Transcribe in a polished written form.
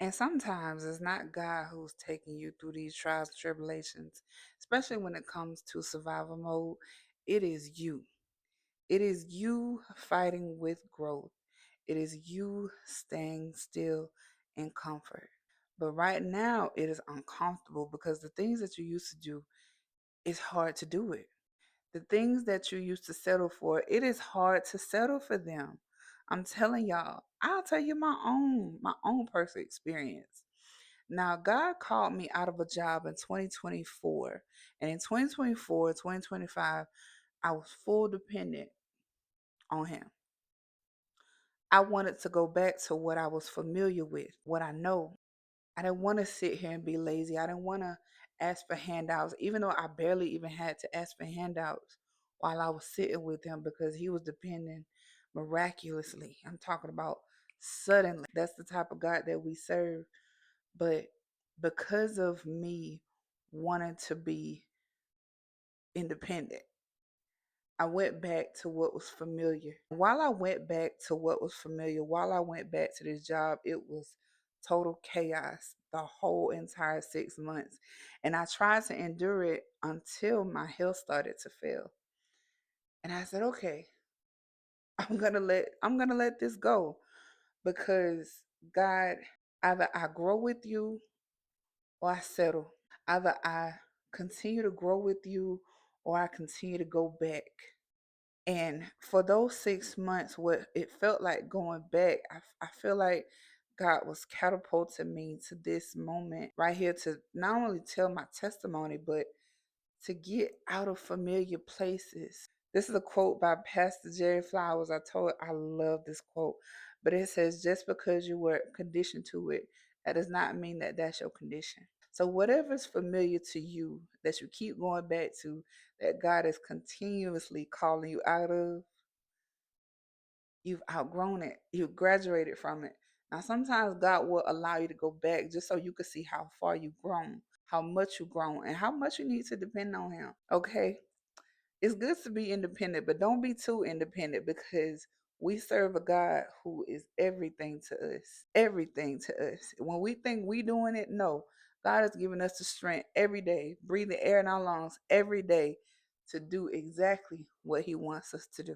And sometimes it's not God who's taking you through these trials and tribulations, especially when it comes to survival mode. It is you. It is you fighting with growth. It is you staying still in comfort. But right now, it is uncomfortable because the things that you used to do, it's hard to do it. The things that you used to settle for, it is hard to settle for them. I'm telling y'all, I'll tell you my own personal experience. Now, God called me out of a job in 2024, and in 2024, 2025, I was full dependent on him. I wanted to go back to what I was familiar with, what I know. I didn't want to sit here and be lazy. I didn't want to ask for handouts, even though I barely even had to ask for handouts while I was sitting with him because he was depending miraculously. I'm talking about suddenly. That's the type of God that we serve. But because of me wanting to be independent, I went back to what was familiar. While I went back to what was familiar, while I went back to this job, it was total chaos the whole entire 6 months. And I tried to endure it until my health started to fail. And I said, okay, I'm gonna let this go because God, either I grow with you or I settle. Either I continue to grow with you or I continue to go back. And for those 6 months, what it felt like going back, I feel like God was catapulting me to this moment right here to not only tell my testimony, but to get out of familiar places. This is a quote by Pastor Jerry Flowers. I love this quote, but it says, just because you were conditioned to it, that does not mean that that's your condition. So, whatever's familiar to you that you keep going back to, that God is continuously calling you out of, you've outgrown it, you've graduated from it. Now, sometimes God will allow you to go back just so you can see how far you've grown, how much you've grown, and how much you need to depend on Him. Okay? It's good to be independent, but don't be too independent because we serve a God who is everything to us. Everything to us. When we think we doing it, no. God has given us the strength every day, breathe the air in our lungs every day to do exactly what He wants us to do.